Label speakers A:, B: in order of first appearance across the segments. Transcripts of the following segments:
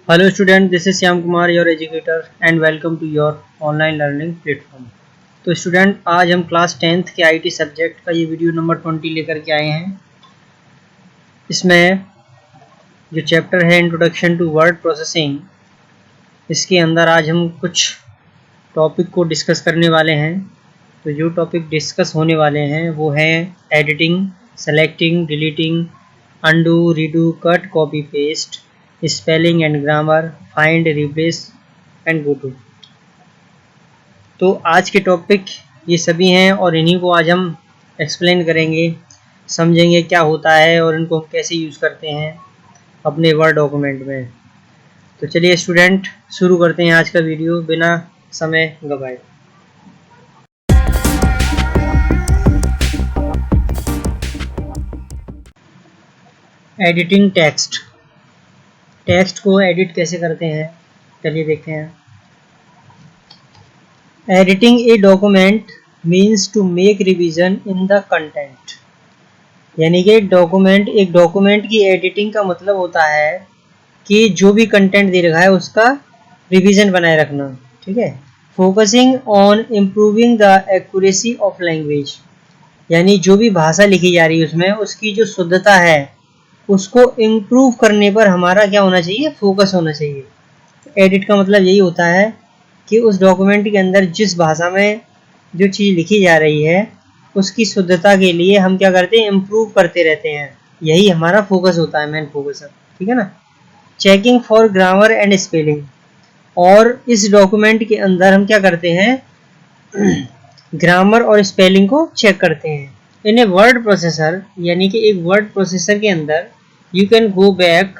A: Hello student, this is Shyam Kumar, your educator and welcome to your online learning platform। तो student आज हम class 10th के IT subject का ये video number 20 लेकर के आए हैं। इसमें जो चैप्टर है इंट्रोडक्शन टू वर्ड प्रोसेसिंग, इसके अंदर आज हम कुछ टॉपिक को डिस्कस करने वाले हैं। तो जो टॉपिक डिस्कस होने वाले हैं वो है editing, selecting, deleting, undo, redo, cut, copy, paste, spelling and grammar, find, replace and go to. तो आज के टॉपिक ये सभी हैं और इन्हीं को आज हम एक्सप्लेन करेंगे, समझेंगे क्या होता है और इनको हम कैसे यूज़ करते हैं अपने वर्ड डॉक्यूमेंट में। तो चलिए स्टूडेंट शुरू करते हैं आज का वीडियो बिना समय गवाए। एडिटिंग टेक्स्ट, टेक्स्ट को एडिट कैसे करते हैं चलिए देखते हैं। Editing a document means to make revision in the content, यानी कि एक डॉक्यूमेंट की एडिटिंग का मतलब होता है कि जो भी कंटेंट दे रखा है उसका रिवीजन बनाए रखना, ठीक है। Focusing on improving the accuracy of language, यानी जो भी भाषा लिखी जा रही है उसमें उसकी जो शुद्धता है उसको इम्प्रूव करने पर हमारा क्या होना चाहिए, फोकस होना चाहिए। एडिट का मतलब यही होता है कि उस डॉक्यूमेंट के अंदर जिस भाषा में जो चीज़ लिखी जा रही है उसकी शुद्धता के लिए हम क्या करते हैं, इम्प्रूव करते रहते हैं। यही हमारा फोकस होता है, मेन फोकस है, ठीक है ना। Checking for grammar and spelling, और इस डॉक्यूमेंट के अंदर हम क्या करते हैं ग्रामर और स्पेलिंग को चेक करते हैं। इन ए वर्ड प्रोसेसर, यानी कि एक वर्ड प्रोसेसर के अंदर यू कैन गो बैक,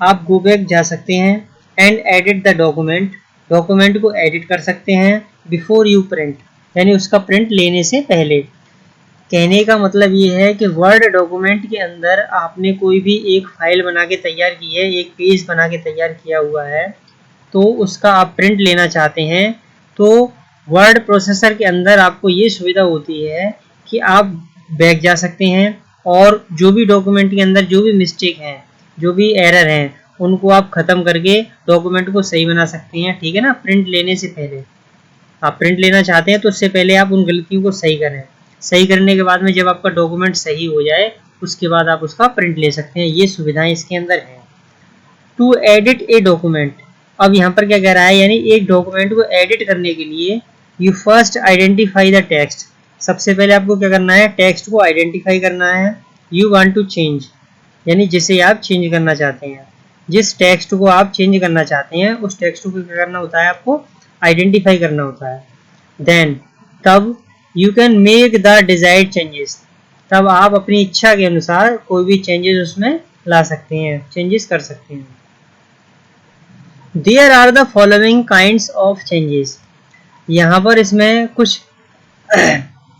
A: आप गो बैक जा सकते हैं and edit the document, document को एडिट कर सकते हैं बिफोर यू प्रिंट, यानी उसका प्रिंट लेने से पहले। कहने का मतलब ये है कि वर्ड डॉक्यूमेंट के अंदर आपने कोई भी एक फाइल बना के तैयार की है, एक पेज बना के तैयार किया हुआ है, तो उसका आप प्रिंट लेना चाहते हैं तो वर्ड प्रोसेसर के अंदर आपको ये सुविधा होती है कि आप बैक जा सकते हैं और जो भी डॉक्यूमेंट के अंदर जो भी मिस्टेक हैं, जो भी एरर हैं, उनको आप ख़त्म करके डॉक्यूमेंट को सही बना सकते हैं, ठीक है ना। प्रिंट लेने से पहले आप प्रिंट लेना चाहते हैं तो उससे पहले आप उन गलतियों को सही करें। सही करने के बाद में जब आपका डॉक्यूमेंट सही हो जाए उसके बाद आप उसका प्रिंट ले सकते हैं। ये सुविधाएं इसके अंदर हैं। टू एडिट ए डॉक्यूमेंट, अब यहाँ पर क्या कह रहा है, यानी एक डॉक्यूमेंट को एडिट करने के लिए you first identify the text, सबसे पहले आपको क्या करना है, टेक्स्ट को आइडेंटिफाई करना है। यू वांट टू चेंज, यानी जिसे आप चेंज करना चाहते हैं, जिस टेक्स्ट को आप चेंज करना चाहते हैं उस टेक्स्ट को क्या करना होता है, आपको आइडेंटिफाई करना होता है। देन तब you can make the desired changes, तब आप अपनी इच्छा के अनुसार कोई भी चेंजेस उसमें ला सकते हैं, चेंजेस कर सकते हैं। There are the following kinds of changes, यहाँ पर इसमें कुछ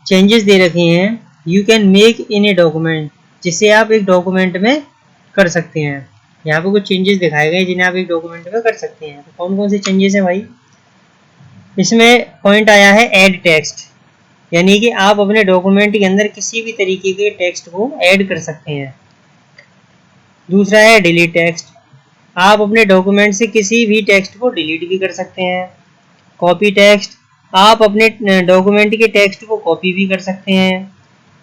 A: चेंजेस दे रखे हैं you can make in a document, जिसे आप एक डॉक्यूमेंट में कर सकते हैं। यहाँ पे कुछ चेंजेस दिखाए गए जिन्हें आप एक डॉक्यूमेंट में कर सकते हैं। तो कौन कौन से चेंजेस हैं भाई, इसमें पॉइंट आया है ऐड टेक्स्ट, यानी कि आप अपने डॉक्यूमेंट के अंदर किसी भी तरीके के टेक्स्ट को ऐड कर सकते हैं। दूसरा है डिलीट टेक्स्ट, आप अपने डॉक्यूमेंट से किसी भी टेक्स्ट को डिलीट भी कर सकते हैं। कॉपी टेक्स्ट, आप अपने डॉक्यूमेंट के टेक्स्ट को कॉपी भी कर सकते हैं।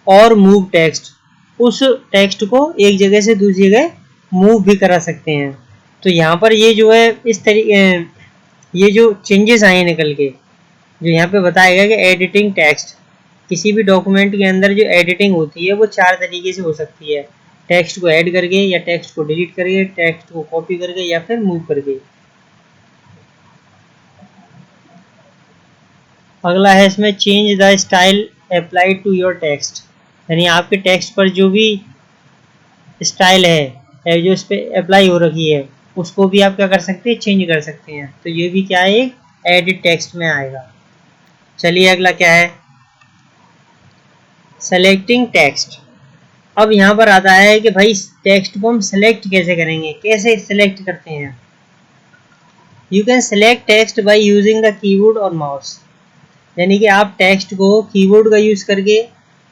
A: और मूव टेक्स्ट, उस टेक्स्ट को एक जगह से दूसरी जगह मूव भी करा सकते हैं। तो यहाँ पर ये जो है इस तरीके ये जो चेंजेस आए निकल के, जो यहाँ पे बताया गया कि एडिटिंग टेक्स्ट, किसी भी डॉक्यूमेंट के अंदर जो एडिटिंग होती है वो 4 तरीके से हो सकती है, टेक्स्ट को ऐड करके, या टेक्स्ट को डिलीट करके, टेक्स्ट को कॉपी करके, या फिर मूव करके। अगला है इसमें change the style applied to your text, यानी आपके टेक्स्ट पर जो भी स्टाइल है जो इस पर अप्लाई हो रखी है उसको भी आप क्या कर सकते हैं, चेंज कर सकते हैं। तो ये भी क्या है, एक एडिट टेक्स्ट में आएगा। चलिए अगला क्या है, सेलेक्टिंग टेक्स्ट। अब यहाँ पर आता है कि भाई टेक्स्ट को हम सेलेक्ट कैसे करेंगे, कैसे सेलेक्ट करते हैं। You can select text by using the keyboard और माउस, यानी कि आप टेक्स्ट को कीबोर्ड का यूज़ करके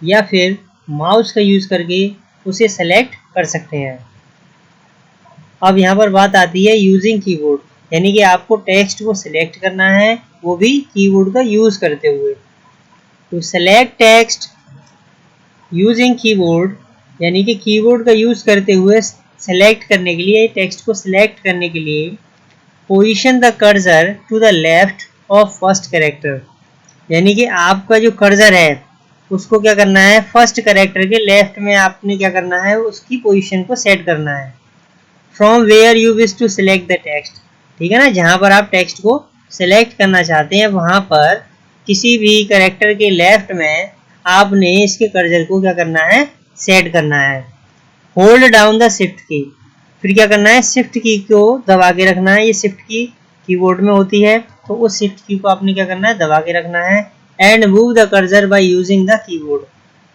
A: या फिर माउस का यूज़ करके उसे सेलेक्ट कर सकते हैं। अब यहाँ पर बात आती है यूजिंग कीबोर्ड, यानी कि आपको टेक्स्ट को सिलेक्ट करना है, वो भी कीबोर्ड का यूज करते हुए। तो सेलेक्ट टेक्स्ट यूजिंग कीबोर्ड, यानी कि कीबोर्ड का यूज करते हुए सेलेक्ट करने के लिए, टेक्स्ट को सिलेक्ट करने के लिए position the cursor to the left of first character, यानी कि आपका जो कर्सर है उसको क्या करना है, फर्स्ट कैरेक्टर के लेफ्ट में आपने क्या करना है, उसकी पोजीशन को सेट करना है। From where you wish to select the text, ठीक है ना, जहां पर आप टेक्स्ट को सिलेक्ट करना चाहते हैं वहां पर किसी भी कैरेक्टर के लेफ्ट में आपने इसके कर्सर को क्या करना है, सेट करना है। होल्ड डाउन द शिफ्ट की, फिर क्या करना है, शिफ्ट की को दबा के रखना है। ये शिफ्ट की कीबोर्ड में होती है, तो उस शिफ्ट की को आपने क्या करना है, दबा के रखना है। And move the cursor by using the keyboard,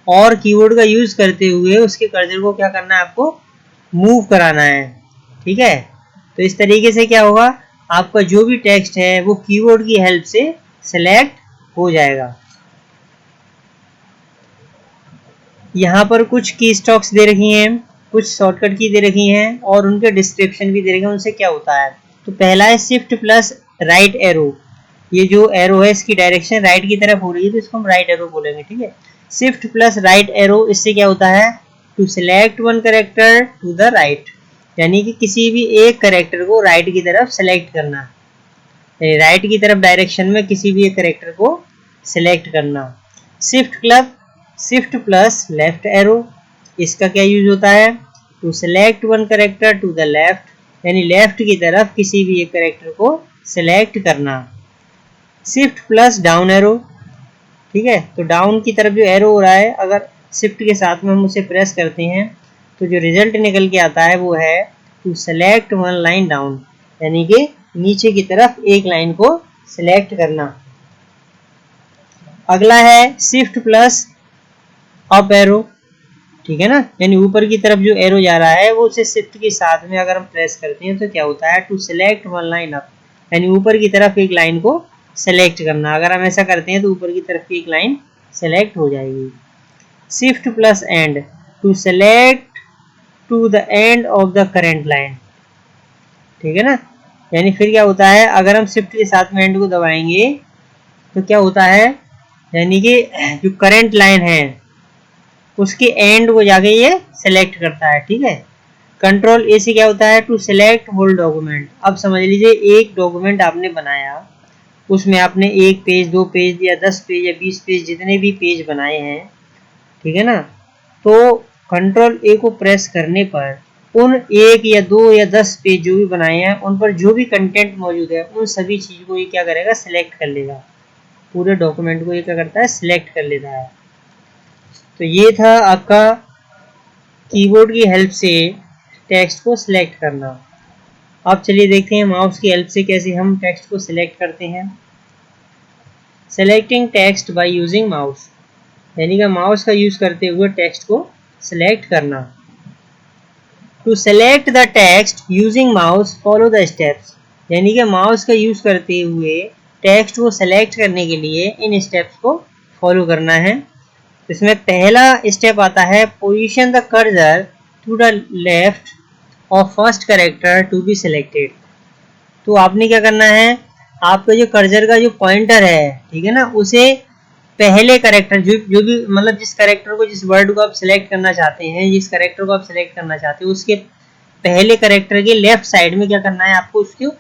A: और कीबोर्ड का यूज करते हुए उसके कर्सर को क्या करना है, आपको मूव कराना है। ठीक है, तो इस तरीके से क्या होगा, आपका जो भी टेक्स्ट है वो कीबोर्ड की हेल्प से सिलेक्ट हो जाएगा। यहाँ पर कुछ की स्टॉक्स दे रखी हैं, कुछ शॉर्टकट की दे रखी हैं और उनके डिस्क्रिप्शन भी दे रखे हैं, उनसे क्या होता है। तो पहला है शिफ्ट प्लस राइट एरो, ये जो एरो है इसकी डायरेक्शन राइट की तरफ हो रही है तो इसको हम राइट एरो बोलेंगे। ठीक है, शिफ्ट प्लस राइट एरो, इससे क्या होता है, to select one character to the right, यानी कि किसी भी एक कैरेक्टर को राइट की तरफ सेलेक्ट करना, राइट की तरफ डायरेक्शन में किसी भी एक कैरेक्टर को सिलेक्ट करना। शिफ्ट प्लस लेफ्ट एरो, इसका क्या यूज होता है, to select one character to the left, यानी लेफ्ट की तरफ किसी भी एक कैरेक्टर को सिलेक्ट करना। शिफ्ट प्लस डाउन एरो, ठीक है, तो डाउन की तरफ जो एरो हो रहा है अगर शिफ्ट के साथ में हम उसे प्रेस करते हैं तो जो रिजल्ट निकल के आता है वो है to select one line down, यानी कि नीचे की तरफ एक लाइन को सिलेक्ट करना। अगला है शिफ्ट प्लस अप एरो, ठीक है ना, यानी ऊपर की तरफ जो एरो जा रहा है वो उसे शिफ्ट के साथ में अगर हम प्रेस करते हैं तो क्या होता है, to select one line up, यानी ऊपर की तरफ एक लाइन को सेलेक्ट करना। अगर हम ऐसा करते हैं तो ऊपर की तरफ की एक लाइन सेलेक्ट हो जाएगी। Shift plus end, to select to the end of the current line, ठीक है ना, यानी फिर क्या होता है, अगर हम शिफ्ट के साथ में एंड को दबाएंगे तो क्या होता है, यानी कि जो करंट लाइन है उसके एंड को जाके ये सेलेक्ट करता है। ठीक है, कंट्रोल ए से क्या होता है, टू सेलेक्ट होल डॉक्यूमेंट। अब समझ लीजिए एक डॉक्यूमेंट आपने बनाया, उसमें आपने एक पेज, दो पेज या 10 पेज या 20 पेज, जितने भी पेज बनाए हैं, ठीक है ना, तो कंट्रोल ए को प्रेस करने पर उन एक या दो या 10 पेज जो भी बनाए हैं उन पर जो भी कंटेंट मौजूद है उन सभी चीज को ये क्या करेगा, सिलेक्ट कर लेगा। पूरे डॉक्यूमेंट को ये क्या करता है, सिलेक्ट कर लेता है। तो ये था आपका कीबोर्ड की हेल्प से टेक्स्ट को सिलेक्ट करना। अब चलिए देखते हैं माउस की हेल्प से कैसे हम टेक्स्ट को सिलेक्ट करते हैं। Selecting text by using mouse, यानी कि माउस का यूज करते हुए टेक्स्ट को सिलेक्ट करना। To select the text using mouse follow the steps, यानी कि माउस का यूज करते हुए टेक्स्ट को सिलेक्ट करने के लिए इन स्टेप्स को फॉलो करना है। इसमें पहला स्टेप आता है position the cursor to the left of first character to be selected. तो आपने क्या करना है, आपका जो कर्सर का जो पॉइंटर है, ठीक है ना, उसे पहले कैरेक्टर जो भी मतलब जिस कैरेक्टर को, जिस वर्ड को आप सिलेक्ट करना चाहते हैं, जिस कैरेक्टर को आप सिलेक्ट करना चाहते हैं उसके पहले कैरेक्टर के लेफ्ट साइड में क्या करना है, आपको उसको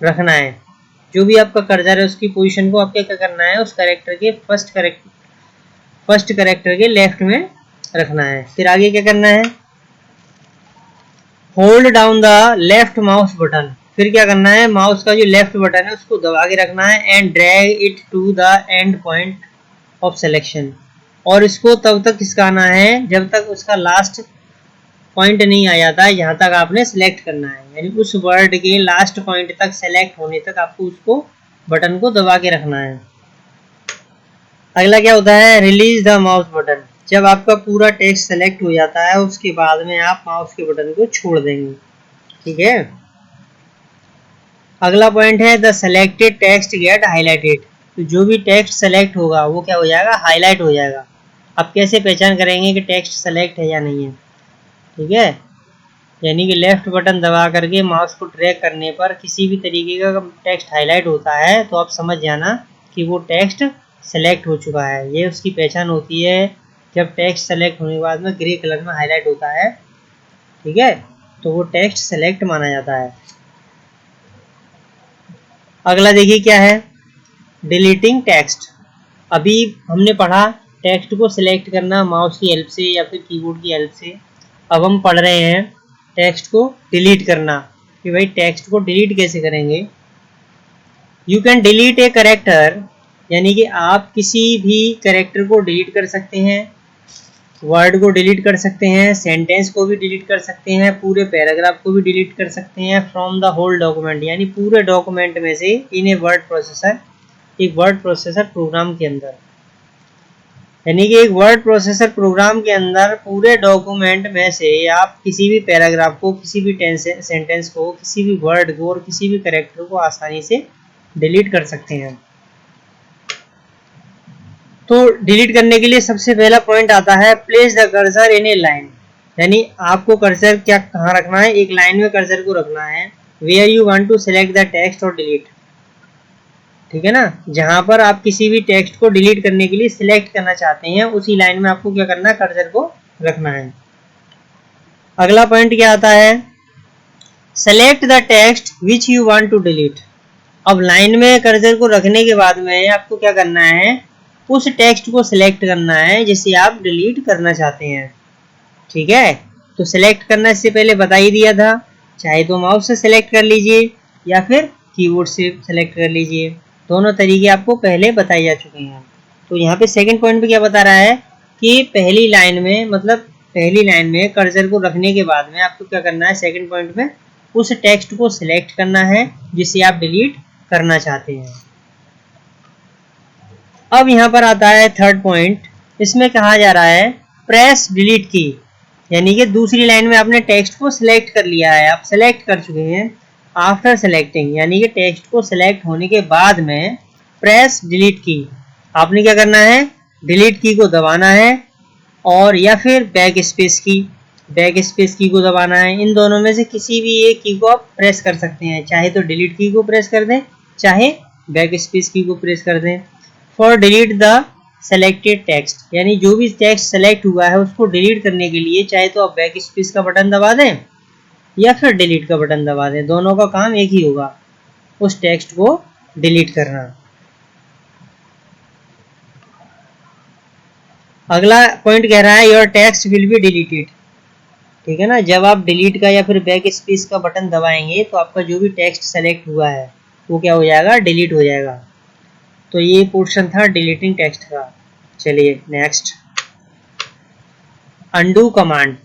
A: रखना है। जो भी आपका कर्सर है उसकी पोजीशन को आपको क्या करना है, उस कैरेक्टर के फर्स्ट कैरेक्टर के लेफ्ट में रखना है। फिर आगे क्या करना है, hold down the left mouse button, फिर क्या करना है, माउस का जो लेफ्ट बटन है उसको दबा के रखना है and drag it to the end point of selection, और इसको तब तक खिसकाना है जब तक उसका लास्ट पॉइंट नहीं आ जाता है जहां तक आपने सिलेक्ट करना है, यानी उस वर्ड के लास्ट पॉइंट तक सेलेक्ट होने तक आपको उसको बटन को दबा के रखना है। अगला क्या होता है, रिलीज द माउस बटन, जब आपका पूरा टेक्स्ट सेलेक्ट हो जाता है उसके बाद में आप माउस के बटन को छोड़ देंगे। ठीक है, अगला पॉइंट है the selected text get highlighted, तो जो भी टेक्स्ट सेलेक्ट होगा वो क्या हो जाएगा, हाईलाइट हो जाएगा। अब कैसे पहचान करेंगे कि टेक्स्ट सेलेक्ट है या नहीं है, ठीक है, यानी कि लेफ्ट बटन दबा करके माउस को ड्रैग करने पर किसी भी तरीके का टेक्स्ट हाईलाइट होता है तो आप समझ जाना कि वो टेक्स्ट सेलेक्ट हो चुका है। ये उसकी पहचान होती है जब टेक्स्ट सेलेक्ट होने के बाद में ग्रे कलर में हाईलाइट होता है, ठीक है, तो वो टेक्स्ट सेलेक्ट माना जाता है। अगला देखिए क्या है, डिलीटिंग टेक्स्ट। अभी हमने पढ़ा टेक्स्ट को सिलेक्ट करना माउस की हेल्प से या फिर कीबोर्ड की हेल्प से। अब हम पढ़ रहे हैं टेक्स्ट को डिलीट करना, कि भाई टेक्स्ट को डिलीट कैसे करेंगे। You can delete a character, यानी कि आप किसी भी कैरेक्टर को डिलीट कर सकते हैं, वर्ड को डिलीट कर सकते हैं, सेंटेंस को भी डिलीट कर सकते हैं, पूरे पैराग्राफ को भी डिलीट कर सकते हैं फ्रॉम द होल डॉक्यूमेंट, यानी पूरे डॉक्यूमेंट में से इन ए वर्ड प्रोसेसर, एक वर्ड प्रोसेसर प्रोग्राम के अंदर। यानी कि एक वर्ड प्रोसेसर प्रोग्राम के अंदर पूरे डॉक्यूमेंट में से आप किसी भी पैराग्राफ को, किसी भी सेंटेंस को, किसी भी वर्ड को और किसी भी कैरेक्टर को आसानी से डिलीट कर सकते हैं। तो डिलीट करने के लिए सबसे पहला पॉइंट आता है place the cursor in a line, यानी आपको कर्सर क्या कहाँ रखना है, एक लाइन में कर्सर को रखना है। Where you want to select the text और डिलीट, ठीक है ना, जहां पर आप किसी भी टेक्स्ट को डिलीट करने के लिए सिलेक्ट करना चाहते हैं उसी लाइन में आपको क्या करना है, कर्सर को रखना है। अगला पॉइंट क्या आता है, select the text which you want to delete. अब लाइन में कर्सर को रखने के बाद में आपको क्या करना है, उस टेक्स्ट को सिलेक्ट करना है जिसे आप डिलीट करना चाहते हैं, ठीक है। तो सिलेक्ट करना इससे पहले बता ही दिया था, चाहे तो माउस से सिलेक्ट कर लीजिए या फिर कीबोर्ड से सिलेक्ट कर लीजिए, दोनों तरीके आपको पहले बताए जा चुके हैं। तो यहाँ पे सेकंड पॉइंट पे क्या बता रहा है कि पहली लाइन में, मतलब पहली लाइन में कर्सर को रखने के बाद में आपको क्या करना है, सेकंड पॉइंट में उस टेक्स्ट को सिलेक्ट करना है जिसे आप डिलीट करना चाहते हैं। अब यहाँ पर आता है थर्ड पॉइंट, इसमें कहा जा रहा है प्रेस डिलीट की, यानी कि दूसरी लाइन में आपने टेक्स्ट को सिलेक्ट कर लिया है, आप सिलेक्ट कर चुके हैं। आफ्टर सेलेक्टिंग, यानी कि टेक्स्ट को सिलेक्ट होने के बाद में प्रेस डिलीट की, आपने क्या करना है, डिलीट की को दबाना है और या फिर बैक स्पेस की को दबाना है। इन दोनों में से किसी भी एक की को आप प्रेस कर सकते हैं, चाहे तो डिलीट की को प्रेस कर दें, चाहे बैक स्पेस की को प्रेस कर दें। For delete the selected text, यानी जो भी टेक्स्ट सेलेक्ट हुआ है उसको डिलीट करने के लिए चाहे तो आप बैक स्पेस का बटन दबा दें या फिर डिलीट का बटन दबा दें, दोनों का काम एक ही होगा, उस टेक्स्ट को डिलीट करना। अगला पॉइंट कह रहा है your text will be deleted, ठीक है ना, जब आप डिलीट का या फिर बैक स्पेस का बटन दबाएंगे तो आपका जो भी टेक्स्ट सेलेक्ट हुआ है वो क्या हो जाएगा, डिलीट हो जाएगा। तो ये पोर्शन था डिलीटिंग टेक्स्ट का। चलिए नेक्स्ट, अंडू कमांड।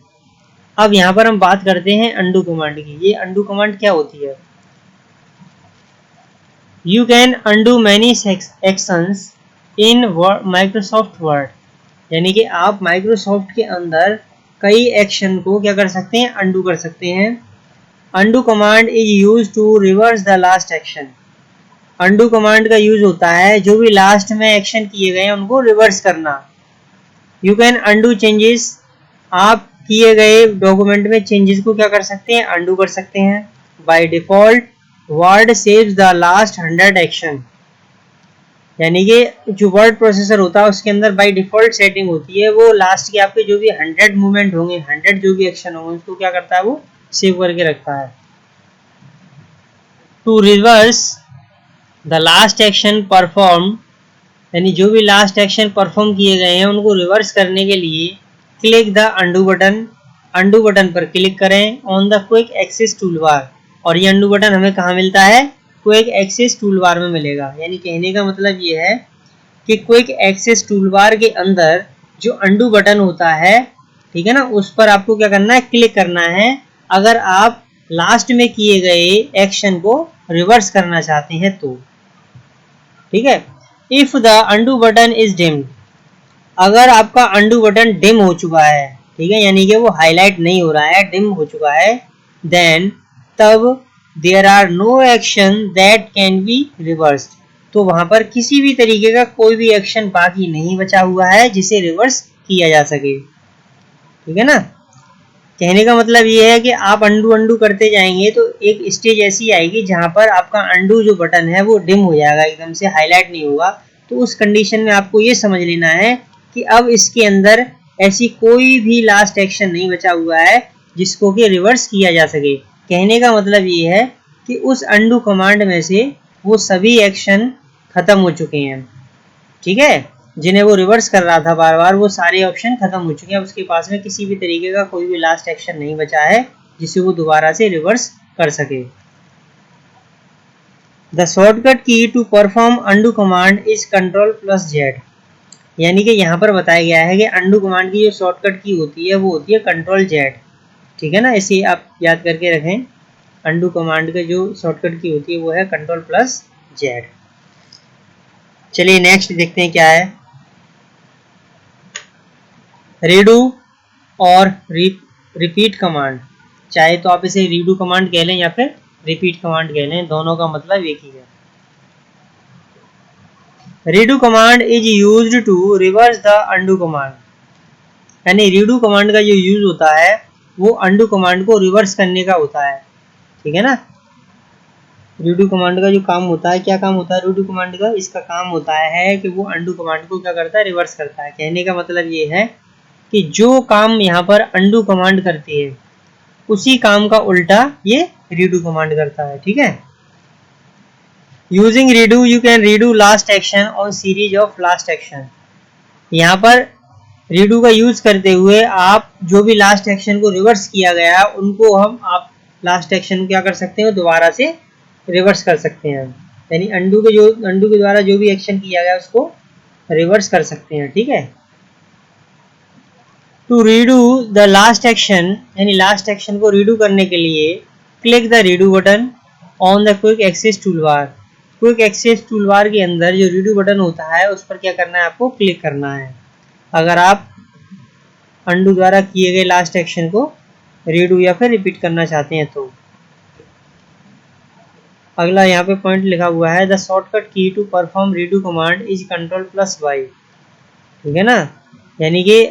A: अब यहाँ पर हम बात करते हैं अंडू कमांड की। ये अंडू कमांड क्या होती है, you can undo many actions in Microsoft word, यानी कि आप माइक्रोसॉफ्ट के अंदर कई एक्शन को क्या कर सकते हैं, अंडू कर सकते हैं। Undo command is use to reverse the last action, undo command का यूज होता है जो भी लास्ट में एक्शन किए गए हैं उनको रिवर्स करना। यू कैन अंडू चेंजेस, आप किए गए डॉक्यूमेंट में चेंजेस को क्या कर सकते हैं, अंडू कर सकते हैं। By default word saves the last 100 action, यानी कि जो वर्ड प्रोसेसर होता है उसके अंदर बाय डिफॉल्ट सेटिंग होती है, वो लास्ट के आपके जो भी 100 मूवमेंट होंगे, 100 जो भी एक्शन होंगे उसको क्या करता है, वो सेव करके रखता है। To reverse the last action perform, यानी जो भी लास्ट एक्शन परफॉर्म किए गए हैं उनको रिवर्स करने के लिए click the undo button, undo button पर क्लिक करें on the quick access toolbar. और ये अंडू बटन हमें कहाँ मिलता है, क्विक एक्सेस टूलबार में मिलेगा। यानी कहने का मतलब ये है कि क्विक एक्सेस टूलबार के अंदर जो अंडू बटन होता है, ठीक है ना, उस पर आपको क्या करना है, क्लिक करना है अगर आप लास्ट में किए गए एक्शन को रिवर्स करना चाहते हैं तो, ठीक है। If the undo button is deemed, अगर आपका अंडू बटन डिम हो चुका है, ठीक है, यानी कि वो हाईलाइट नहीं हो रहा है, डिम हो चुका है, देन तब there are no action that can be reversed, तो वहां पर किसी भी तरीके का कोई भी एक्शन बाकी नहीं बचा हुआ है जिसे रिवर्स किया जा सके, ठीक है ना। कहने का मतलब ये है कि आप अंडू करते जाएंगे तो एक स्टेज ऐसी आएगी जहां पर आपका अंडू जो बटन है वो डिम हो जाएगा, एकदम से हाईलाइट नहीं होगा। तो उस कंडीशन में आपको ये समझ लेना है कि अब इसके अंदर ऐसी कोई भी लास्ट एक्शन नहीं बचा हुआ है जिसको कि रिवर्स किया जा सके। कहने का मतलब ये है कि उस अंडू कमांड में से वो सभी एक्शन खत्म हो चुके हैं, ठीक है, जिन्हें वो रिवर्स कर रहा था बार बार, वो सारे ऑप्शन खत्म हो चुके हैं। उसके पास में किसी भी तरीके का कोई भी लास्ट एक्शन नहीं बचा है जिसे वो दोबारा से रिवर्स कर सके। The shortcut key to perform undo command is Ctrl+Z। यानी कि यहाँ पर बताया गया है कि अंडू कमांड की जो शॉर्टकट की होती है वो होती है Ctrl+Z, ठीक है ना, इसे आप याद करके रखें। अंडू कमांड के जो शॉर्टकट की होती है वो है Ctrl+Z। चलिए नेक्स्ट देखते हैं क्या है। रीडू और रिपीट कमांड, चाहे तो आप इसे रीडू कमांड कह लें या फिर रिपीट कमांड कह लें, दोनों का मतलब एक ही है। Redo command is used to reverse the undo command. यानी रीडू कमांड का जो यूज होता है वो अंडू कमांड को रिवर्स करने का होता है, ठीक है ना। रीडू कमांड का जो काम होता है, क्या काम होता है रीडू कमांड का? इसका काम होता है कि वो अंडू कमांड को क्या करता है, रिवर्स करता है। कहने का मतलब ये है कि जो काम यहाँ पर अंडू कमांड करती है उसी काम का उल्टा ये रीडू कमांड करता है, ठीक है। Using redo you can redo last action on series of last action. यहाँ पर रीडू का यूज करते हुए आप जो भी लास्ट एक्शन को रिवर्स किया गया है उनको आप लास्ट एक्शन को क्या कर सकते हो, दोबारा से रिवर्स कर सकते हैं। यानी अंडू के द्वारा जो भी एक्शन किया गया उसको रिवर्स कर सकते हैं, ठीक है। To redo the last action, यानी लास्ट एक्शन को रीडू करने के लिए click the redo button on the quick access toolbar. Quick access toolbar के अंदर जो रीडू बटन होता है उस पर क्या करना है, आपको क्लिक करना है अगर आप अंडू द्वारा किए गए लास्ट एक्शन को रीडू या फिर रिपीट करना चाहते हैं तो। अगला यहाँ पे पॉइंट लिखा हुआ है the shortcut key to perform redo command is Ctrl+Y, ठीक है ना। यानी कि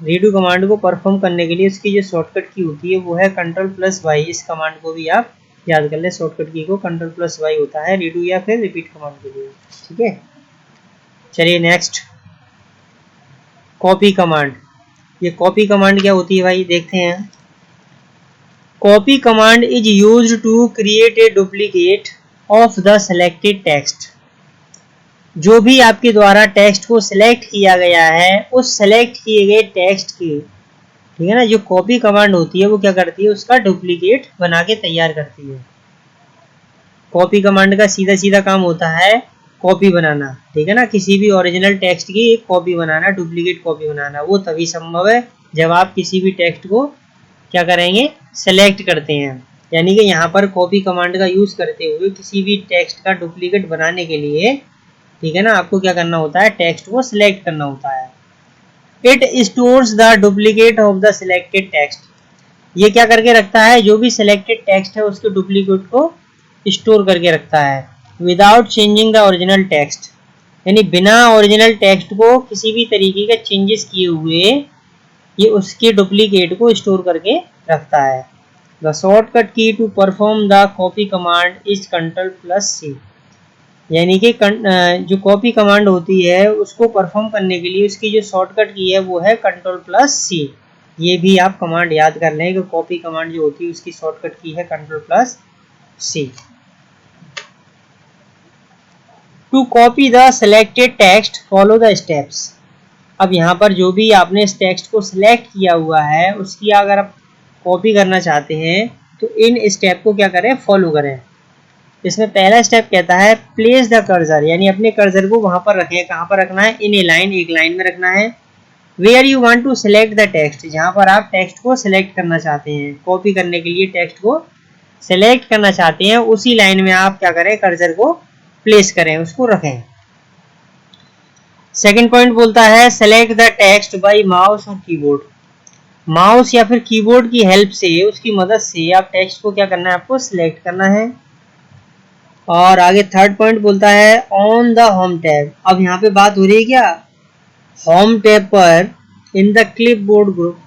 A: रीडू कमांड को परफॉर्म करने के लिए उसकी जो शॉर्टकट की होती है वो है Ctrl+Y। इस कमांड को भी आप याद कर ले, शॉर्टकट की को Ctrl+Y होता है रीडू या फिर रिपीट कमांड के लिए, ठीक है। चलिए नेक्स्ट, कॉपी कमांड। ये कॉपी कमांड क्या होती है भाई, देखते हैं। Copy command is used to create a duplicate of the selected text. जो भी आपके द्वारा टेक्स्ट को सिलेक्ट किया गया है उस सिलेक्ट किए गए टेक्स्ट की, ठीक है ना, जो कॉपी कमांड होती है वो क्या करती है, उसका डुप्लीकेट बना के तैयार करती है। कॉपी कमांड का सीधा सीधा काम होता है कॉपी बनाना, ठीक है ना, किसी भी ओरिजिनल टेक्स्ट की एक कॉपी बनाना, डुप्लीकेट कॉपी बनाना। वो तभी संभव है जब आप किसी भी टेक्स्ट को क्या करेंगे, सेलेक्ट करते हैं। यानी कि यहाँ पर कॉपी कमांड का यूज करते हुए किसी भी टेक्स्ट का डुप्लीकेट बनाने के लिए, ठीक है ना, आपको क्या करना होता है, टेक्स्ट को सिलेक्ट करना होता है। It stores the duplicate of the selected text. ये क्या करके रखता है, जो भी सिलेक्टेड टेक्स्ट है उसके डुप्लीकेट को स्टोर करके रखता है without changing the original text. यानी बिना ओरिजिनल टेक्स्ट को किसी भी तरीके के चेंजेस किए हुए ये उसके डुप्लीकेट को स्टोर करके रखता है। The shortcut key to perform the copy command is Ctrl+C। यानी कि जो कॉपी कमांड होती है उसको परफॉर्म करने के लिए उसकी जो शॉर्टकट की है वो है Ctrl+C। ये भी आप कमांड याद कर लें कि कॉपी कमांड जो होती है उसकी शॉर्टकट की है Ctrl+C। To copy the selected text follow the steps. अब यहाँ पर जो भी आपने इस टेक्स्ट को सिलेक्ट किया हुआ है उसकी अगर आप कॉपी करना चाहते हैं तो इन स्टेप को क्या करें, फॉलो करें। इसमें पहला स्टेप कहता है प्लेस द कर्सर, यानी अपने कर्सर को वहां पर रखें। कहाँ पर रखना है, इन ए लाइन, एक लाइन में रखना है। Where you want to select the text, जहां पर आप टेक्स्ट को सिलेक्ट करना चाहते हैं, कॉपी करने के लिए टेक्स्ट को सिलेक्ट करना चाहते हैं, उसी लाइन में आप क्या करें, कर्सर को प्लेस करें, उसको रखें। सेकंड पॉइंट बोलता है select the text by mouse और कीबोर्ड। माउस या फिर कीबोर्ड की हेल्प से, उसकी मदद से आप टेक्स्ट को क्या करना है, आपको सिलेक्ट करना है। और आगे थर्ड पॉइंट बोलता है ऑन द होम टैब। अब यहाँ पे बात हो रही है क्या, होम टैब पर in the clipboard group.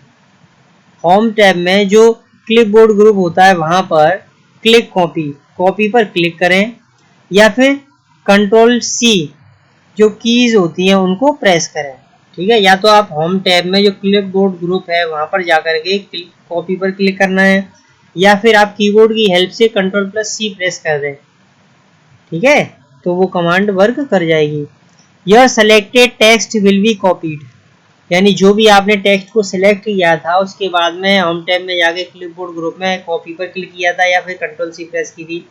A: Home tab में जो क्लिपबोर्ड ग्रुप होता है वहां पर क्लिक कॉपी पर क्लिक करें, या फिर कंट्रोल सी जो कीज होती हैं उनको प्रेस करें। ठीक है, या तो आप होम टैब में जो क्लिपबोर्ड ग्रुप है वहां पर जाकर के कॉपी पर क्लिक करना है, या फिर आप कीबोर्ड की हेल्प से कंट्रोल प्लस सी प्रेस कर दें। ठीक है, तो वो कमांड वर्क कर जाएगी। Your selected text will be copied, यानी जो भी आपने टेक्स्ट को सिलेक्ट किया था उसके बाद में होम टैब में जाके क्लिपबोर्ड ग्रुप में कॉपी पर क्लिक किया था या फिर कंट्रोल सी प्रेस की थी,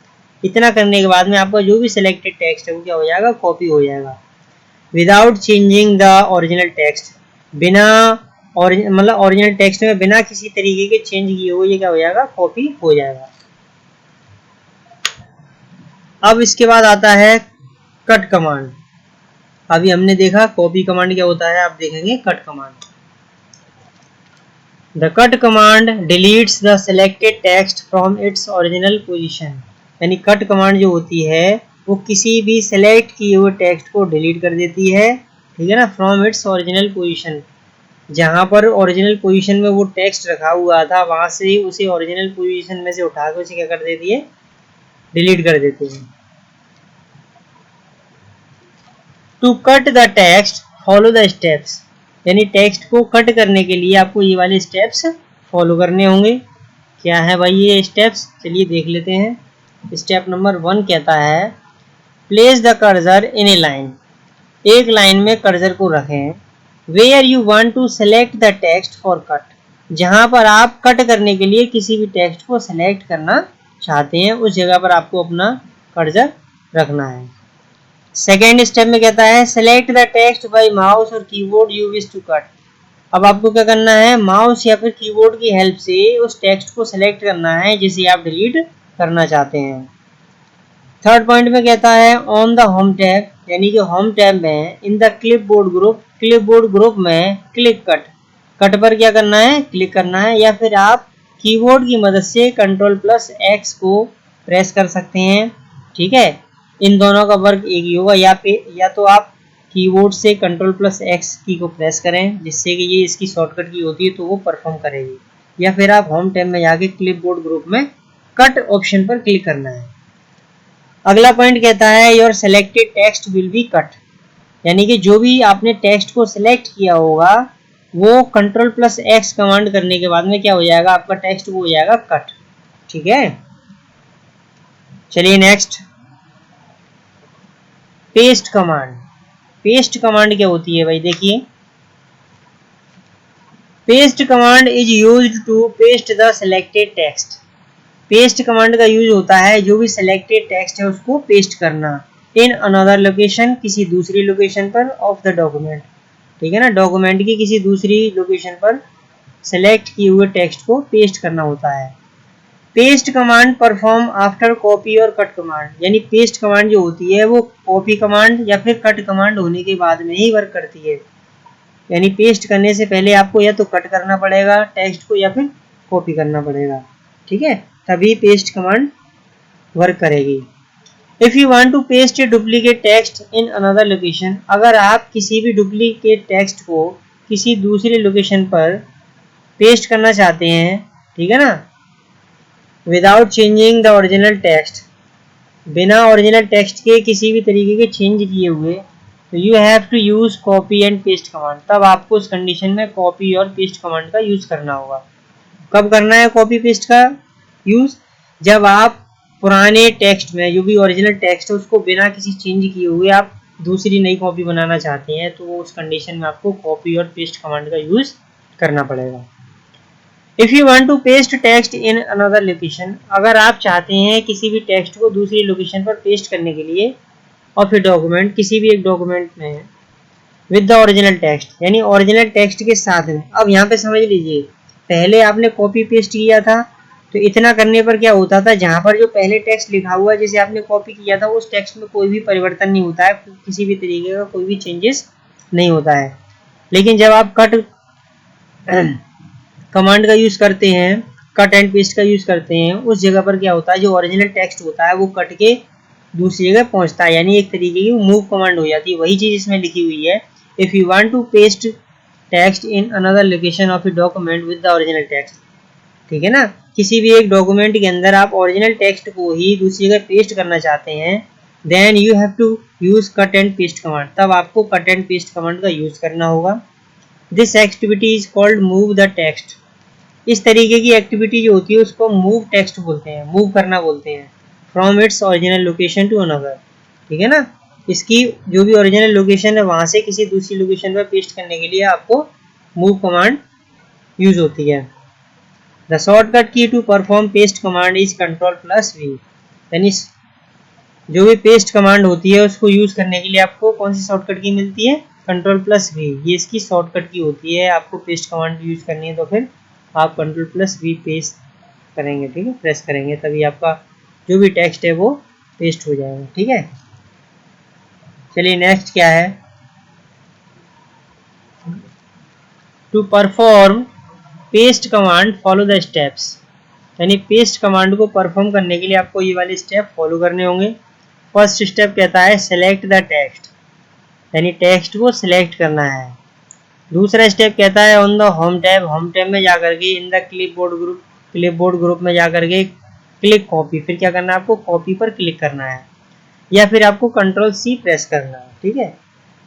A: इतना करने के बाद में आपका जो भी सिलेक्टेड टेक्स्ट है वो क्या हो जाएगा, कॉपी हो जाएगा। Without changing the original text, बिना मतलब ओरिजिनल टेक्स्ट में बिना किसी तरीके के चेंज किए हुए ये क्या हो जाएगा, कॉपी हो जाएगा। अब इसके बाद आता है कट कमांड। अभी हमने देखा कॉपी कमांड क्या होता है, आप देखेंगे cut command. The cut command deletes the selected text from its original position, यानी कट कमांड जो होती है वो किसी भी सिलेक्ट किए हुए टेक्स्ट को डिलीट कर देती है। ठीक है ना, फ्रॉम इट्स ओरिजिनल पोजीशन, जहां पर ओरिजिनल पोजीशन में वो टेक्स्ट रखा हुआ था वहां से उसे ओरिजिनल पोजीशन में से उठा के उसे क्या कर देती है, डिलीट कर देती है। To cut the text follow the steps, यानी टेक्स्ट को कट करने के लिए आपको ये वाले स्टेप्स फॉलो करने होंगे। क्या है भाई ये स्टेप्स, चलिए देख लेते हैं। स्टेप नंबर 1 कहता है place the cursor in a line, एक लाइन में कर्सर को रखें। Where you want to select the text for cut, जहां पर आप कट करने के लिए किसी भी टेक्स्ट को सेलेक्ट करना चाहते हैं उस जगह पर आपको अपना कर्सर रखना है। सेकेंड स्टेप में कहता है select the text by mouse और keyboard you wish to cut, अब आपको क्या करना है, माउस या फिर कीबोर्ड की हेल्प से उस टेक्स्ट को सेलेक्ट करना है जिसे आप डिलीट करना चाहते हैं। थर्ड पॉइंट में कहता है ऑन द होम टैब, यानी कि होम टैब में इन द क्लिपबोर्ड ग्रुप में क्लिक कट पर क्या करना है, क्लिक करना है, या फिर आप कीबोर्ड की मदद से कंट्रोल प्लस एक्स को प्रेस कर सकते हैं। ठीक है, इन दोनों का वर्क एक ही होगा, या तो आप कीबोर्ड से कंट्रोल प्लस एक्स की को प्रेस करें जिससे कि ये इसकी शॉर्टकट की होती है तो वो परफॉर्म करेगी, या फिर आप होम टैब में जाके क्लिपबोर्ड ग्रुप में कट ऑप्शन पर क्लिक करना है। अगला पॉइंट कहता है your selected text will be cut, यानी कि जो भी आपने टेक्स्ट को सिलेक्ट किया होगा वो कंट्रोल प्लस एक्स कमांड करने के बाद में क्या हो जाएगा, आपका टेक्स्ट वो हो जाएगा कट। ठीक है, चलिए next paste command. Paste command क्या होती है भाई, देखिए paste command is used to paste the selected text, paste command का यूज होता है जो भी सिलेक्टेड टेक्स्ट है उसको पेस्ट करना इन अनदर लोकेशन, किसी दूसरी लोकेशन पर ऑफ द डॉक्यूमेंट। ठीक है ना, डॉक्यूमेंट की किसी दूसरी लोकेशन पर सेलेक्ट किए हुए टेक्स्ट को पेस्ट करना होता है। Paste command perform after copy और कट कमांड, यानी पेस्ट कमांड जो होती है वो कॉपी कमांड या फिर कट कमांड होने के बाद में ही वर्क करती है, यानी पेस्ट करने से पहले आपको या तो कट करना पड़ेगा टेक्स्ट को या फिर कॉपी करना पड़ेगा। ठीक है, तभी पेस्ट कमांड वर्क करेगी। If you want to paste a duplicate text in another location, अगर आप किसी भी डुप्लीकेट टेक्स्ट को किसी दूसरे लोकेशन पर पेस्ट करना चाहते हैं, ठीक है ना, without changing the original text, बिना ओरिजिनल टेक्स्ट के किसी भी तरीके के चेंज किए हुए, तो you have to use copy and paste command, तब आपको उस कंडीशन में कॉपी और पेस्ट कमांड का यूज करना होगा। कब करना है कॉपी पेस्ट का यूज, जब आप पुराने टेक्स्ट में जो भी ओरिजिनल टेक्स्ट है उसको बिना किसी चेंज किए हुए आप दूसरी नई कॉपी बनाना चाहते हैं, तो उस कंडीशन में आपको कॉपी और पेस्ट कमांड का यूज करना पड़ेगा। If you want to paste text in another location, अगर आप चाहते हैं किसी भी टेक्स्ट को दूसरी लोकेशन पर पेस्ट करने के लिए और फिर डॉक्यूमेंट किसी भी एक डॉक्यूमेंट में विद द ओरिजिनल टेक्स्ट, यानी ओरिजिनल टेक्स्ट के साथ में। अब यहाँ पे समझ लीजिए पहले आपने कॉपी पेस्ट किया था तो इतना करने पर क्या होता था, जहां पर जो पहले टेक्स्ट लिखा हुआ है जिसे आपने कॉपी किया था उस टेक्स्ट में कोई भी परिवर्तन नहीं होता है, किसी भी तरीके का कोई भी चेंजेस नहीं होता है। लेकिन जब आप कट कमांड का यूज करते हैं, कट एंड पेस्ट का यूज करते हैं, उस जगह पर क्या होता है, जो ओरिजिनल टेक्स्ट होता है वो कट के दूसरी जगह पहुंचता है, यानी एक तरीके की मूव कमांड हो जाती है। वही चीज इसमें लिखी हुई है, if you want to paste text in another location of a document with the original text. ठीक है ना, किसी भी एक डॉक्यूमेंट के अंदर आप ओरिजिनल टेक्स्ट को ही दूसरी जगह पेस्ट करना चाहते हैं, then you have to use cut and paste command. तब आपको कट एंड पेस्ट कमांड का यूज करना होगा। This activity is called move the text. इस तरीके की एक्टिविटी जो होती है उसको मूव टेक्स्ट बोलते हैं, मूव करना बोलते हैं, from its original location to another. ठीक है ना, इसकी जो भी ओरिजिनल लोकेशन है वहां से किसी दूसरी लोकेशन पर पेस्ट करने के लिए आपको मूव कमांड यूज होती है। The shortcut key to perform paste command is Ctrl+V। यानी जो भी पेस्ट कमांड होती है उसको यूज करने के लिए आपको कौन सी शॉर्टकट की मिलती है, Ctrl+V। ये इसकी शॉर्टकट की होती है। आपको पेस्ट कमांड यूज करनी है तो फिर आप Ctrl+V पेस्ट करेंगे, ठीक है, प्रेस करेंगे, तभी आपका जो भी टेक्स्ट है वो पेस्ट हो जाएगा। ठीक है, चलिए नेक्स्ट क्या है, to perform paste command follow the steps. यानी पेस्ट कमांड को परफॉर्म करने के लिए आपको ये वाले स्टेप फॉलो करने होंगे। फर्स्ट स्टेप कहता है सेलेक्ट द टेक्स्ट, यानी टेक्स्ट को सिलेक्ट करना है। दूसरा स्टेप कहता है on the home tab, home tab में जाकर के इन द क्लिपबोर्ड ग्रुप में जाकर के क्लिक कॉपी, फिर क्या करना है आपको कॉपी पर क्लिक करना है, या फिर आपको Ctrl+C प्रेस करना है। ठीक है,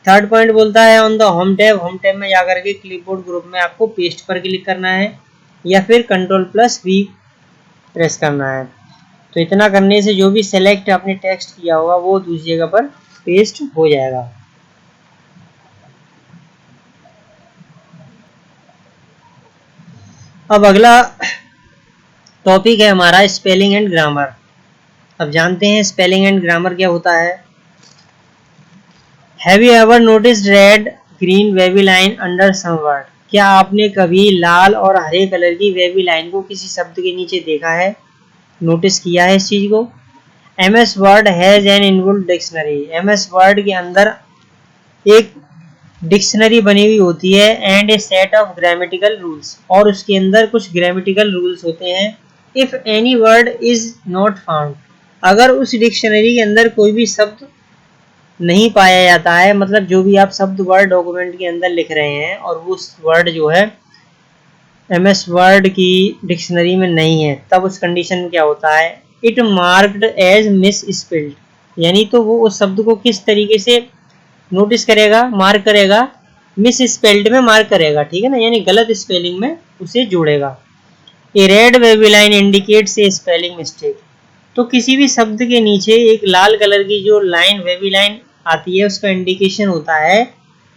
A: थर्ड पॉइंट बोलता है on the home tab, home tab में जाकर के क्लिपबोर्ड ग्रुप में आपको पेस्ट पर क्लिक करना है या फिर Ctrl+V प्रेस करना है। तो इतना करने से जो भी सेलेक्ट आपने टेक्स्ट किया होगा वो दूसरी जगह पर पेस्ट हो जाएगा। अब अगला टॉपिक है हमारा स्पेलिंग एंड ग्रामर। अब जानते हैं स्पेलिंग एंड ग्रामर क्या होता है। Have you ever noticed red green wavy line under some word. क्या आपने कभी लाल और हरे कलर की वेवी लाइन को किसी शब्द के नीचे देखा है, नोटिस किया है इस चीज को। MS word has an inbuilt dictionary. MS word के अंदर एक डिक्शनरी बनी हुई होती है and A set of grammatical rules, और उसके अंदर कुछ ग्रामेटिकल रूल्स होते हैं। If any word is not found, अगर उस डिक्शनरी के अंदर कोई भी शब्द नहीं पाया जाता है, मतलब जो भी आप शब्द वर्ड डॉक्यूमेंट के अंदर लिख रहे हैं और वो वर्ड जो है MS वर्ड की डिक्शनरी में नहीं है, तब उस कंडीशन में क्या होता है, it marked as misspelled. यानी तो वो उस शब्द को किस तरीके से नोटिस करेगा, मार्क करेगा, मिस स्पेल्ड में मार्क करेगा। ठीक है ना, यानी गलत स्पेलिंग में उसे जोड़ेगा। ए red wavy line indicates a spelling mistake. तो किसी भी शब्द के नीचे एक लाल कलर की जो लाइन वेवी लाइन आती है उसका इंडिकेशन होता है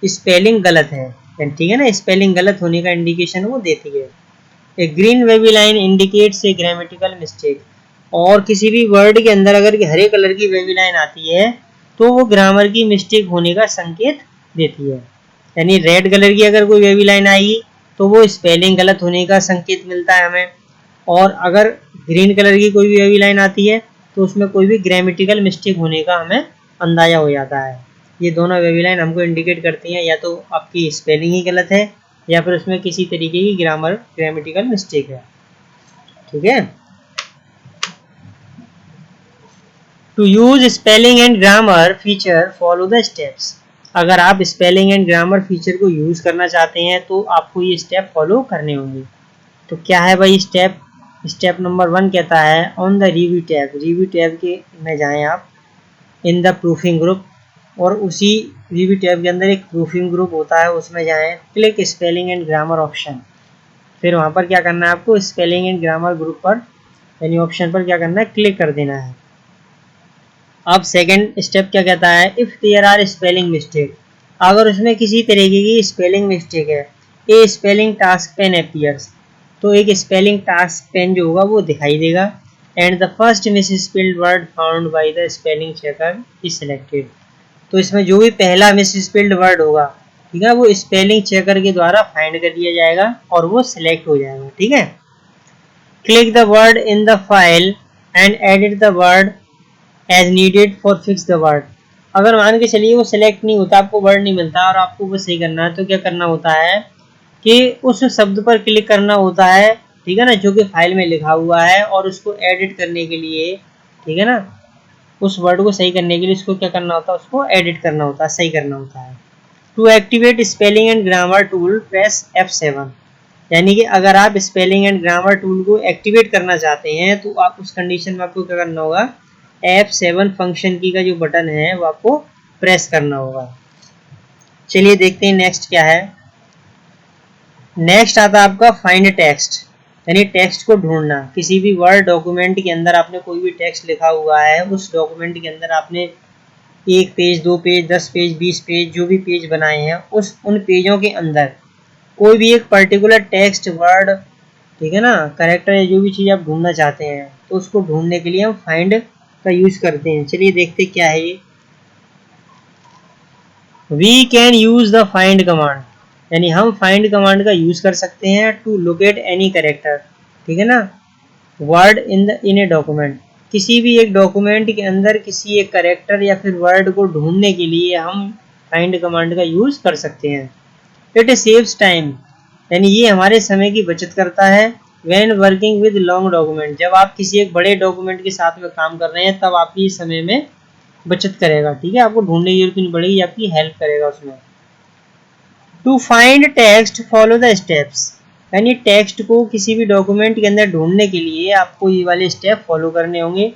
A: स्पेलिंग गलत है। ठीक है ना, स्पेलिंग गलत होने का इंडिकेशन वो देती है। ए green wavy line indicates a grammatical mistake. और किसी भी वर्ड के अंदर अगर हरे कलर की वेवी लाइन आती है तो वो ग्रामर की मिस्टेक होने का संकेत देती है। यानी रेड कलर की अगर कोई वेवी लाइन आई तो वो स्पेलिंग गलत होने का संकेत मिलता है हमें, और अगर ग्रीन कलर की कोई भी वेवी लाइन आती है तो उसमें कोई भी ग्रामेटिकल मिस्टेक होने का हमें अंदाजा हो जाता है। ये दोनों वेवी लाइन हमको इंडिकेट करती हैं या तो आपकी स्पेलिंग ही गलत है या फिर उसमें किसी तरीके की ग्रामेटिकल मिस्टेक है। ठीक है, to use spelling and grammar feature follow the steps. अगर आप स्पेलिंग एंड ग्रामर फीचर को यूज करना चाहते हैं तो आपको ये स्टेप फॉलो करने होंगे। तो क्या है भाई स्टेप, स्टेप नंबर 1 कहता है on the review tab, review tab के में जाएं आप, इन द प्रूफिंग ग्रुप, और उसी रिव्यू टैब के अंदर एक प्रूफिंग ग्रुप होता है, उसमें जाएं, click spelling and grammar option. फिर वहाँ पर क्या करना है आपको स्पेलिंग एंड ग्रामर ग्रुप पर यानी ऑप्शन पर क्या करना है, क्लिक कर देना है। अब सेकंड स्टेप क्या कहता है, if there are spelling mistake, अगर उसमें किसी तरीके की स्पेलिंग मिस्टेक है, a spelling task pane appears, तो एक स्पेलिंग टास्क पेन जो होगा वो दिखाई देगा, and the first miss spelled word found by the spelling checker is selected. तो इसमें जो भी पहला मिस स्पेल्ड वर्ड होगा, ठीक है, वो स्पेलिंग चेकर के द्वारा फाइंड कर दिया जाएगा और वो सिलेक्ट हो जाएगा। ठीक है, click the word in the file and edit the word as needed for fix the word. अगर मान के चलिए वो सिलेक्ट नहीं होता, आपको वर्ड नहीं मिलता और आपको वो सही करना है, तो क्या करना होता है कि उस शब्द पर क्लिक करना होता है, ठीक है ना, जो कि फाइल में लिखा हुआ है, और उसको एडिट करने के लिए, ठीक है ना, उस वर्ड को सही करने के लिए उसको क्या करना होता है, उसको एडिट करना होता है, सही करना होता है। To activate spelling and grammar tool press F7। यानी कि अगर आप स्पेलिंग एंड ग्रामर टूल को एक्टिवेट करना चाहते हैं तो आप उस कंडीशन में आपको क्या करना होगा, F7 फंक्शन की का जो बटन है वो आपको प्रेस करना होगा। चलिए देखते हैं नेक्स्ट क्या है। नेक्स्ट आता है आपका फाइंड टेक्स्ट, यानी टेक्स्ट को ढूंढना। किसी भी वर्ड डॉक्यूमेंट के अंदर आपने कोई भी टेक्स्ट लिखा हुआ है, उस डॉक्यूमेंट के अंदर आपने 1 पेज, 2 पेज, 10 पेज, 20 पेज, जो भी पेज बनाए हैं, उन पेजों के अंदर कोई भी एक पर्टिकुलर टेक्स्ट, वर्ड, ठीक है ना, कैरेक्टर या जो भी चीज़ आप ढूंढना चाहते हैं, तो उसको ढूंढने के लिए हम फाइंड का यूज करते हैं। चलिए देखते क्या है ये। We can use the find command, यानी हम फाइंड कमांड का यूज कर सकते हैं टू लोकेट एनी कैरेक्टर, ठीक है ना, वर्ड इन ए डॉक्यूमेंट। किसी भी एक डॉक्यूमेंट के अंदर किसी एक कैरेक्टर या फिर वर्ड को ढूंढने के लिए हम फाइंड कमांड का यूज कर सकते हैं। इट सेव्स टाइम, यानी ये हमारे समय की बचत करता है। When working with long document, जब आप किसी एक बड़े डॉक्यूमेंट के साथ में काम कर रहे हैं तब आपकी समय में बचत करेगा, ठीक है, आपको ढूंढने की जरूरत नहीं पड़ेगी, आपकी हेल्प करेगा उसमें। To find text follow the steps, यानी टेक्स्ट को किसी भी डॉक्यूमेंट के अंदर ढूंढने के लिए आपको ये वाले स्टेप फॉलो करने होंगे।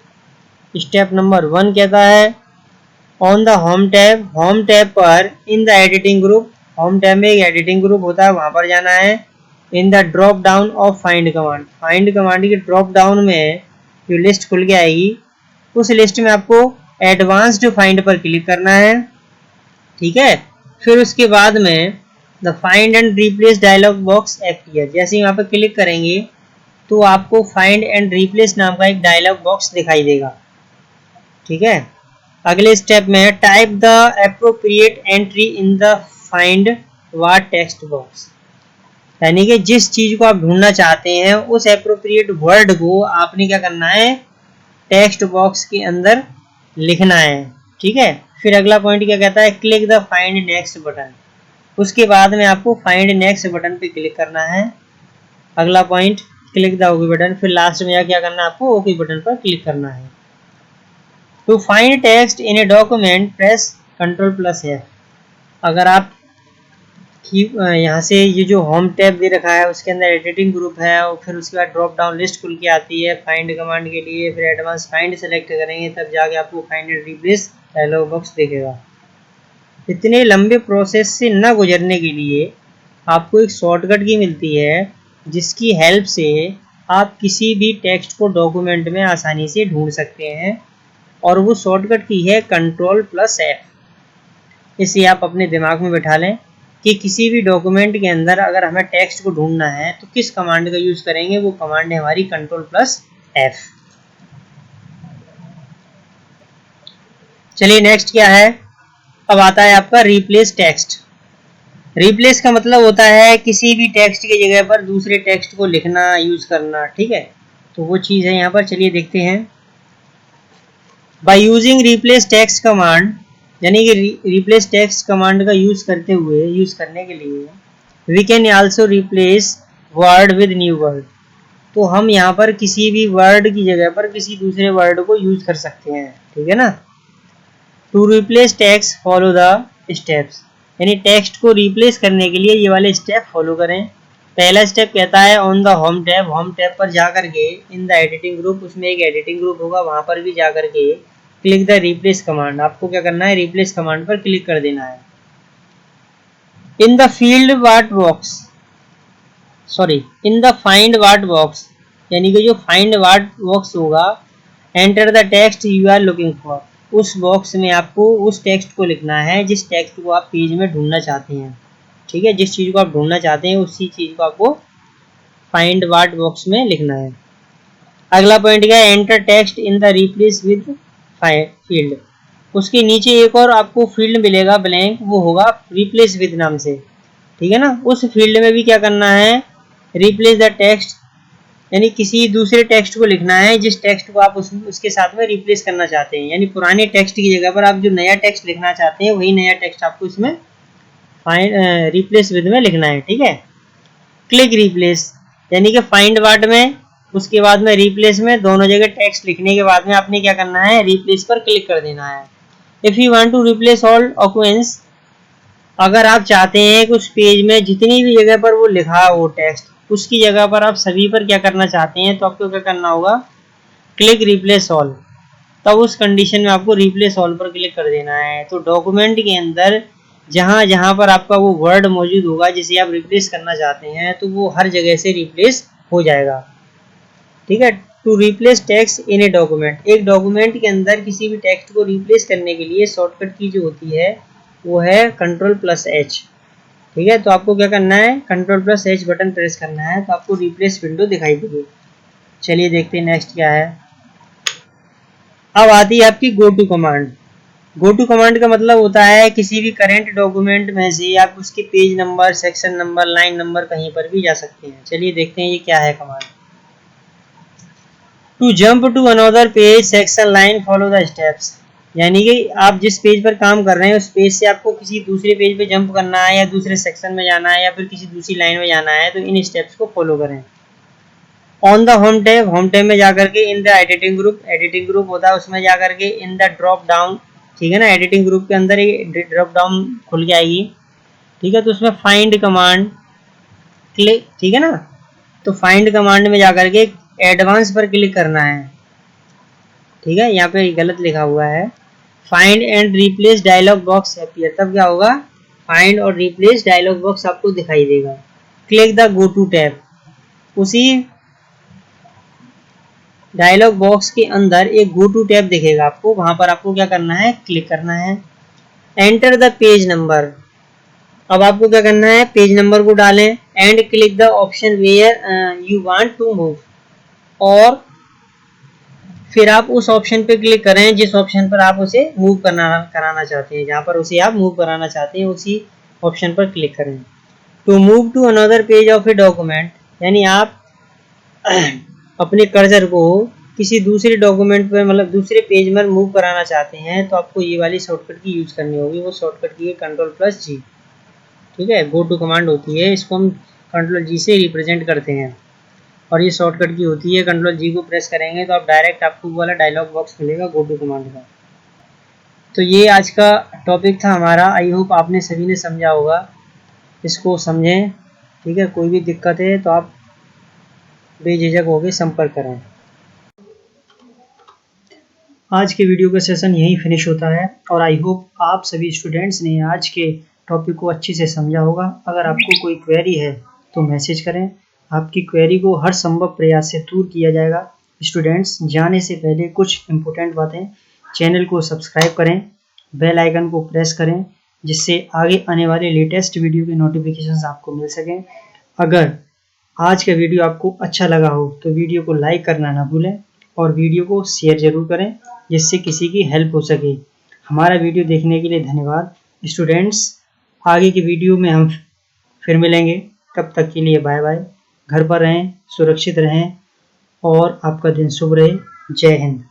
A: स्टेप नंबर 1 कहता है ऑन द होम टैब पर in the editing group, home tab में एक एडिटिंग ग्रुप होता है, वहां पर जाना है। In the drop down of find command, find command की ड्रॉप डाउन में जो लिस्ट खुल के आएगी, उस लिस्ट में आपको एडवांस्ड फाइंड पर क्लिक करना है, ठीक है। फिर उसके बाद में the find and replace dialog box appear, जैसे ही वहां पर क्लिक करेंगे तो आपको फाइंड एंड रिप्लेस नाम का एक डायलॉग बॉक्स दिखाई देगा, ठीक है। अगले स्टेप में type the appropriate entry in the find word text box, यानी कि जिस चीज को आप ढूंढना चाहते हैं उस एप्रोप्रिएट वर्ड को आपने क्या करना है, टेक्स्ट बॉक्स के अंदर लिखना है, ठीक है। फिर अगला पॉइंट क्या कहता है, click the find next button, उसके बाद में आपको फाइंड नेक्स्ट बटन पे क्लिक करना है। अगला point click the okay button, फिर लास्ट में क्या करना है, आपको ओके बटन पर क्लिक करना है। To find text in a document press Ctrl+F। अगर आप यहाँ से ये जो होम टैब दे रखा है उसके अंदर एडिटिंग ग्रुप है और फिर उसके बाद ड्रॉप डाउन लिस्ट खुल के आती है फाइंड कमांड के लिए, फिर एडवांस फाइंड सेलेक्ट करेंगे तब जाके आपको find and replace dialog box दिखेगा। इतने लंबे प्रोसेस से न गुजरने के लिए आपको एक शॉर्टकट की मिलती है जिसकी हेल्प से आप किसी भी टेक्स्ट को डॉक्यूमेंट में आसानी से ढूंढ सकते हैं, और वो शॉर्टकट की है Ctrl+F। इसे आप अपने दिमाग में बैठा लें कि किसी भी डॉक्यूमेंट के अंदर अगर हमें टेक्स्ट को ढूंढना है तो किस कमांड का यूज करेंगे, वो कमांड है हमारी Ctrl+F। चलिए नेक्स्ट क्या है, अब आता है आपका रिप्लेस टेक्स्ट। रिप्लेस का मतलब होता है किसी भी टेक्स्ट की जगह पर दूसरे टेक्स्ट को लिखना, यूज करना, ठीक है। तो वो चीज है यहाँ पर, चलिए देखते हैं। By using replace text command, यानी कि रिप्लेस टेक्स्ट कमांड का यूज करने के लिए we can also replace word with new word, तो हम यहाँ पर किसी भी वर्ड की जगह पर किसी दूसरे वर्ड को यूज कर सकते हैं, ठीक है ना। To replace text follow the steps, यानी टेक्स्ट को रिप्लेस करने के लिए ये वाले स्टेप फॉलो करें। पहला स्टेप कहता है ऑन द होम टैब पर जाकर के इन द एडिटिंग ग्रुप, उसमें एक एडिटिंग ग्रुप होगा, वहां पर भी जाकर के क्लिक द रिप्लेस कमांड, आपको क्या करना है, रिप्लेस कमांड पर क्लिक कर देना है। In the field word box, in the find word box, यानी कि जो फाइंड वर्ड बॉक्स होगा, enter the text you are looking for, उस बॉक्स में आपको उस टेक्स्ट को लिखना है जिस टेक्स्ट को आप पेज में ढूंढना चाहते हैं, ठीक है। जिस चीज को आप ढूंढना चाहते हैं उसी चीज को आपको फाइंड वर्ड बॉक्स में लिखना है। अगला पॉइंट क्या है, enter text in the replace with field, उसके नीचे एक और आपको फील्ड मिलेगा ब्लैंक, वो होगा रिप्लेस विद नाम से, ठीक है ना। उस फील्ड में भी क्या करना है, रिप्लेस द टेक्स्ट, यानी किसी दूसरे टेक्स्ट को लिखना है जिस टेक्स्ट को आप उसके साथ में रिप्लेस करना चाहते हैं, यानी पुराने टेक्स्ट की जगह पर आप जो नया टेक्स्ट लिखना चाहते हैं वही नया टेक्स्ट आपको इसमें रिप्लेस विद में लिखना है, ठीक है। क्लिक रिप्लेस, यानी कि फाइंड वर्ड में उसके बाद में रिप्लेस में दोनों जगह टेक्स्ट लिखने के बाद में आपने क्या करना है, रिप्लेस पर क्लिक कर देना है। If you want to replace all occurrences अगर आप चाहते हैं कि उस पेज में जितनी भी जगह पर वो लिखा है वो टेक्स्ट, उसकी जगह पर आप सभी पर क्या करना चाहते हैं, तो आपको क्या करना होगा, क्लिक रिप्लेस ऑल। तब उस कंडीशन में आपको रिप्लेस ऑल पर क्लिक कर देना है। तो डॉक्यूमेंट के अंदर जहां जहां पर आपका वो वर्ड मौजूद होगा जिसे आप रिप्लेस करना चाहते हैं, तो वो हर जगह से रिप्लेस हो जाएगा। ठीक है। To replace text in a document, एक डॉक्यूमेंट के अंदर किसी भी टेक्स्ट को रिप्लेस करने के लिए शॉर्टकट की जो होती है वो है Ctrl+H। ठीक है। तो आपको क्या करना है, Ctrl+H बटन प्रेस करना है, तो आपको रिप्लेस विंडो दिखाई देगी। चलिए देखते हैं नेक्स्ट क्या है। अब आती है आपकी go to command. Go to command का मतलब होता है किसी भी करेंट डॉक्यूमेंट में से आप उसके page number, section number, line number कहीं पर भी जा सकते हैं। चलिए देखते हैं ये क्या है command. To jump to another page, section, line, follow the steps. यानी कि आप जिस पेज पर काम कर रहे हैं उस पेज से आपको किसी दूसरे पेज पे जंप करना है, या दूसरे सेक्शन में जाना है, या फिर किसी दूसरी लाइन में जाना है, तो इन स्टेप्स को फॉलो करें। ऑन द होम टैब में जाकर के इन द एडिटिंग ग्रुप होता है, उसमें जाकर के इन द ड्रॉप डाउन, ठीक है ना, एडिटिंग ग्रुप के अंदर एक ड्रॉप डाउन खुल के आएगी। ठीक है। तो उसमें फाइंड कमांड क्लिक, ठीक है ना, तो फाइंड कमांड में जाकर के एडवांस पर क्लिक करना है। ठीक है। यहाँ पे गलत लिखा हुआ है, find and replace dialog box appear. तब क्या होगा, फाइंड और रिप्लेस डायलॉग बॉक्स आपको दिखाई देगा। Click the go to tab, उसी डायलॉग बॉक्स के अंदर एक गो टू टैब दिखेगा आपको, वहां पर आपको क्या करना है, क्लिक करना है। एंटर द पेज नंबर, अब आपको क्या करना है, पेज नंबर को डालें। And click the option where you want to move, और फिर आप उस ऑप्शन पे क्लिक करें जिस ऑप्शन पर आप उसे मूव कराना चाहते हैं, जहां पर उसे आप मूव कराना चाहते हैं उसी ऑप्शन पर क्लिक करें। To move to another page of a document, यानी आप अपने कर्सर को किसी दूसरे डॉक्यूमेंट पर, मतलब दूसरे पेज में मूव कराना चाहते हैं, तो आपको ये वाली शॉर्टकट की यूज करनी होगी। वो शॉर्टकट की है Ctrl+G। ठीक है। गो टू कमांड होती है, इसको हम Ctrl+G से रिप्रेजेंट करते हैं, और ये शॉर्टकट की होती है। Ctrl+G को प्रेस करेंगे तो आप डायरेक्ट आपको वाला डायलॉग बॉक्स मिलेगा गो टू कमांड का। तो ये आज का टॉपिक था हमारा। आई होप आपने सभी ने समझा होगा, इसको समझें। ठीक है। कोई भी दिक्कत है तो आप बेझिझक होकर संपर्क करें। आज के वीडियो का सेशन यहीं फिनिश होता है, और आई होप आप सभी स्टूडेंट्स ने आज के टॉपिक को अच्छे से समझा होगा। अगर आपको कोई क्वेरी है तो मैसेज करें, आपकी क्वेरी को हर संभव प्रयास से दूर किया जाएगा। स्टूडेंट्स, जाने से पहले कुछ इम्पोर्टेंट बातें, चैनल को सब्सक्राइब करें, बेल आइकन को प्रेस करें, जिससे आगे आने वाले लेटेस्ट वीडियो के नोटिफिकेशंस आपको मिल सकें। अगर आज का वीडियो आपको अच्छा लगा हो तो वीडियो को लाइक करना ना भूलें, और वीडियो को शेयर जरूर करें जिससे किसी की हेल्प हो सके। हमारा वीडियो देखने के लिए धन्यवाद स्टूडेंट्स। आगे की वीडियो में हम फिर मिलेंगे, तब तक के लिए बाय बाय। घर पर रहें, सुरक्षित रहें, और आपका दिन शुभ रहे। जय हिंद।